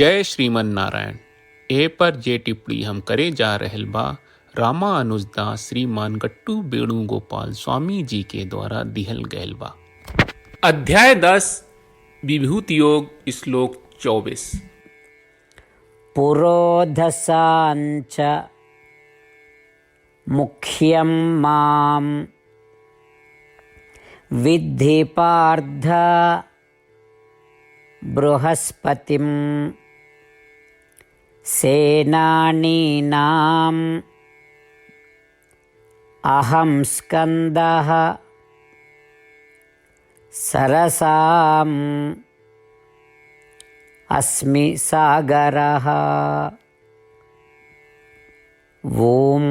जय श्रीमन नारायण। ए पर जे टिप्पणी हम करे जा रहल बा रामानुजदास श्रीमान गट्टू वेणुगोपाल स्वामी जी के द्वारा दिहल गयल बा। अध्याय 10 विभूति योग श्लोक 24। पुरोधसाञ्च मुख्यं मां विद्धि पार्थ बृहस्पतिं सेनानीनाम् अहं स्कन्दः सरसाम् अस्मि सागरः। ओम।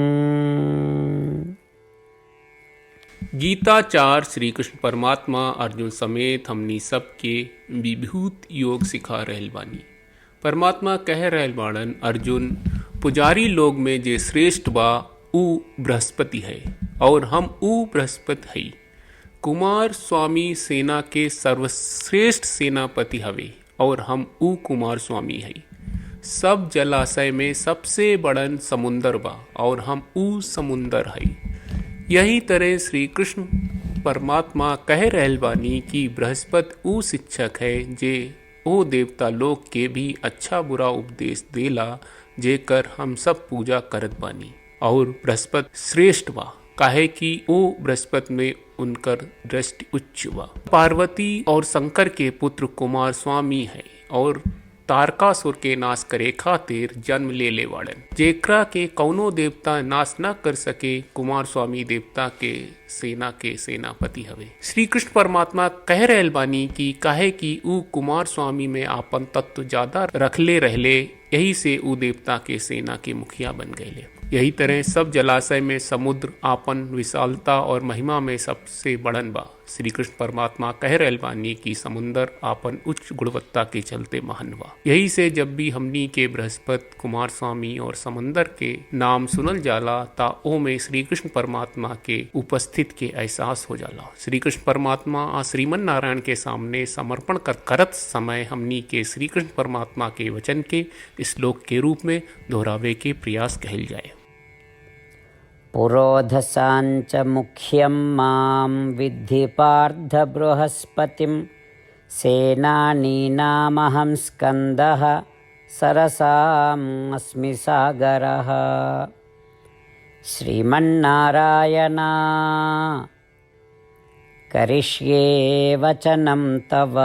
गीताचार्य श्री कृष्ण परमात्मा अर्जुन समेत हमनी सबके विभूत योग सिखा रहल बानी। परमात्मा कह रहल बाड़न, अर्जुन पुजारी लोग में जे श्रेष्ठ बा ऊ बृहस्पति है और हम ऊ बृहस्पति है। कुमार स्वामी सेना के सर्वश्रेष्ठ सेनापति हवे और हम ऊ कुमार स्वामी है। सब जलाशय में सबसे बड़न समुंदर बा और हम ऊ समुंदर है। यही तरह श्री कृष्ण परमात्मा कह रहल बानी कि बृहस्पति ऊ शिक्षक है जे ओ देवता लोग के भी अच्छा बुरा उपदेश देला जेकर हम सब पूजा करत बानी। और बृहस्पति श्रेष्ठ बा काहे कि ओ बृहस्पति में उनकर दृष्टि उच्च बा। पार्वती और शंकर के पुत्र कुमार स्वामी है और तारकासुर के नाश करे खातिर जन्म ले वाड़न, जेकरा के कौनो देवता नाश न कर सके। कुमार स्वामी देवता के सेनापति हवे। श्री कृष्ण परमात्मा कह रहल बानी कि काहे कि ऊ कुमार स्वामी में आपन तत्व ज्यादा रखले रहले, यही से ऊ देवता के सेना के मुखिया बन गए। यही तरह सब जलाशय में समुद्र आपन विशालता और महिमा में सबसे बड़न बा। श्री कृष्ण परमात्मा कह रहल बानी कि समुद्र आपन उच्च गुणवत्ता के चलते महान बा। यही से जब भी हमनी के बृहस्पति, कुमार स्वामी और समंदर के नाम सुनल जाला ता ओ में श्री कृष्ण परमात्मा के उपस्थित के एहसास हो जाला। श्री कृष्ण परमात्मा आ श्रीमन नारायण के सामने समर्पण करत समय हमनी के श्री कृष्ण परमात्मा के वचन के श्लोक के रूप में दोहरावे के प्रयास कहल जाए। पुरोधसाञ्च मुख्यं मां विद्धि पार्थ बृहस्पतिं सेनानीनामहं स्कन्दः सरसाम् अस्मि सागरः। श्रीमन्नारायण करिष्ये वचनं तव।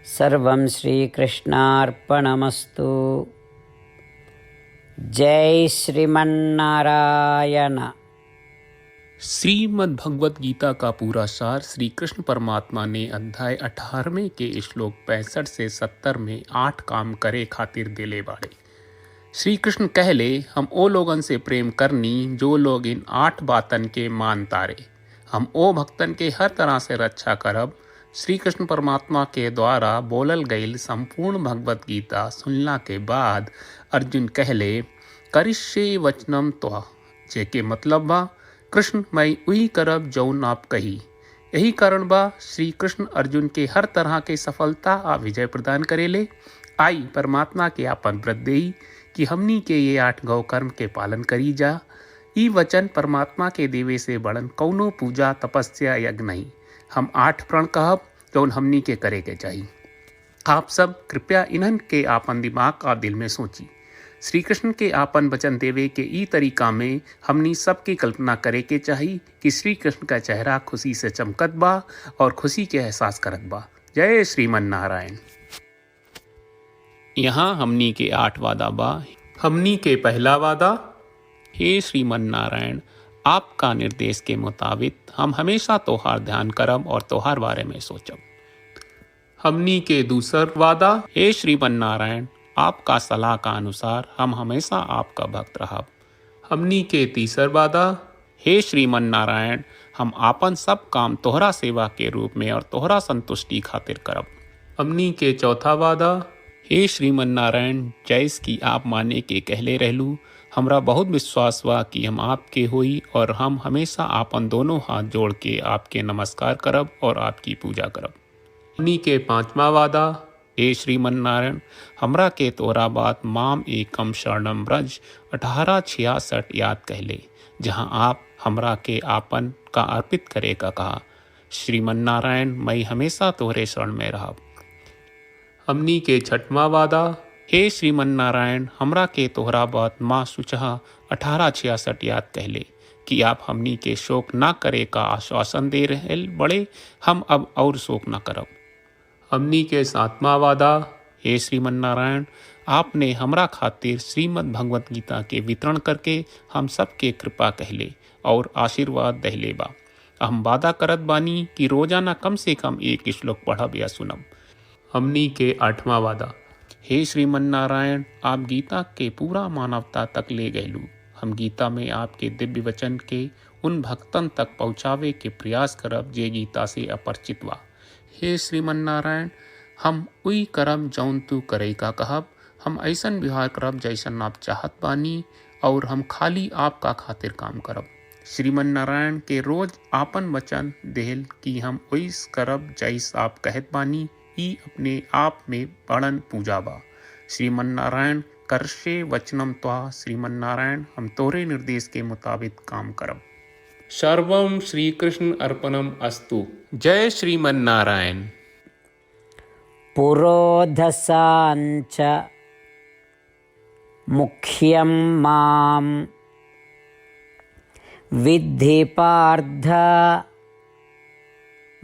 सर्वं श्रीकृष्णार्पणमस्तु। जय श्रीमन्नारायण। श्रीमद् भगवत गीता का पूरा सार श्री कृष्ण परमात्मा ने अध्याय 18वें के श्लोक 65 से 70 में 8 काम करे खातिर देले बाड़े। श्री कृष्ण कहले, हम ओ लोगन से प्रेम करनी जो लोग इन 8 बातन के मान तारे। हम ओ भक्तन के हर तरह से रक्षा करब। श्री कृष्ण परमात्मा के द्वारा बोलल गईल संपूर्ण भगवत गीता सुनला के बाद अर्जुन कहले, करिष्ये वचनम त्वा, जेके मतलब बा कृष्ण मैं वही करब जौन आप कही। यही कारण बा श्री कृष्ण अर्जुन के हर तरह के सफलता आ विजय प्रदान करेले। आई परमात्मा के आपन व्रत देई कि हमनी के ये 8 गौ कर्म के पालन करी जा। ई वचन परमात्मा के देवे से बड़न कौनो पूजा तपस्या यज्ञ नहीं। हम 8 प्रण कहब जौन हमनी के करे के चाहिए। आप सब कृपया इन्हन के आपन दिमाग और दिल में सोची। श्री कृष्ण के आपन वचन देवे के ई तरीका में हमनी सबकी कल्पना करे के चाहिए कि श्री कृष्ण का चेहरा खुशी से चमकत बा और खुशी के एहसास करत बा। जय श्रीमन नारायण। यहाँ हमनी के 8 वादा बा। हमनी के पहला वादा, हे श्रीमन नारायण आपका निर्देश के मुताबिक हम हमेशा तोहार ध्यान करब और तोहार बारे में सोचब। हमनी के दूसर वादा, हे श्रीमन नारायण आपका सलाह का अनुसार हम हमेशा आपका भक्त रहब। हमनी के तीसर वादा, हे श्रीमन नारायण हम आपन सब काम तोहरा सेवा के रूप में और तोहरा संतुष्टि खातिर करब। हमनी के चौथा वादा, हे श्रीमन नारायण जैस की आप माने के कहले रहलू, हमरा बहुत विश्वास बा कि हम आपके होई और हम हमेशा आपन दोनों हाथ जोड़ के आपके नमस्कार करब और आपकी पूजा करब। हमनी के 5वां वादा, हे श्रीमन्नारायण, हमरा के तोरा बात माम एकम शरणम ब्रज 1866 याद कहले, जहाँ आप हमरा के आपन का अर्पित करे का कहा। श्रीमन्नारायण, मैं हमेशा तोहरे शरण में रहा। हमनी के छठवां वादा। हे श्रीमन्नारायण, हमरा के तोहरा बात माँ सुचहा 1866 याद कहले कि आप हमनी के शोक ना करे का आश्वासन दे रहे बड़े, हम अब और शोक ना करब। हमनी के सातवां वादा। हे श्रीमन्नारायण, आपने हमरा खातिर श्रीमद् भगवत गीता के वितरण करके हम सबके कृपा कहले और आशीर्वाद दहले बा। हम वादा करत बानी कि रोजाना कम से कम एक श्लोक पढ़ब या सुनब। हमनी के आठवां वादा। हे श्रीमन्नारायण, आप गीता के पूरा मानवता तक ले गयलू। हम गीता में आपके दिव्य वचन के उन भक्तन तक पहुँचावे के प्रयास करब जे गीता से अपरिचित बा। हे श्रीमन्नारायण, हम उई करब जौन तू करे का कहब। हम ऐसन व्यवहार करब जैसन आप चाहत बानी और हम खाली आपका खातिर काम करब। श्रीमन्नारायण के रोज आपन वचन देहल कि हम ओइस करब जैस आप कहत बानी, ई अपने आप में बड़न पूजा बा। श्रीमन्नारायण, करशे वचनम त्वा। श्रीमन्नारायण, हम तोरे निर्देश के मुताबिक काम करब। सर्वम श्री कृष्ण अर्पणम अस्तु। जय श्रीमन्नारायण। पुरोधसाञ्च मुख्यं मां विद्धि पार्थ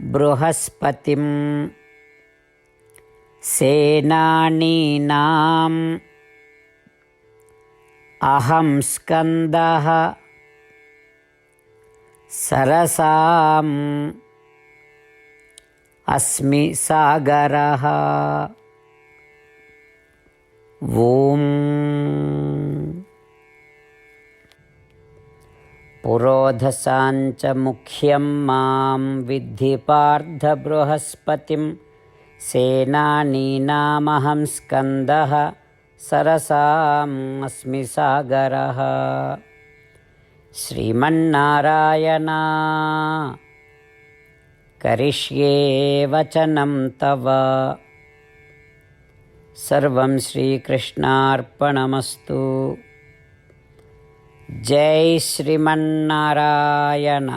बृहस्पतिं सेनानीनाम् अहं स्कन्दः सरसाम् अस्मि सागरः। ॐ पुरोधसाञ्च मुख्यं मां विद्धि पार्थ बृहस्पतिं सेनानीनामहं स्कन्दः सरसाम् अस्मि सागरः। श्रीमन्नारायण, करिष्ये वचनं तव। सर्वं श्रीकृष्णार्पणमस्तु। जय श्रीमन्नारायण।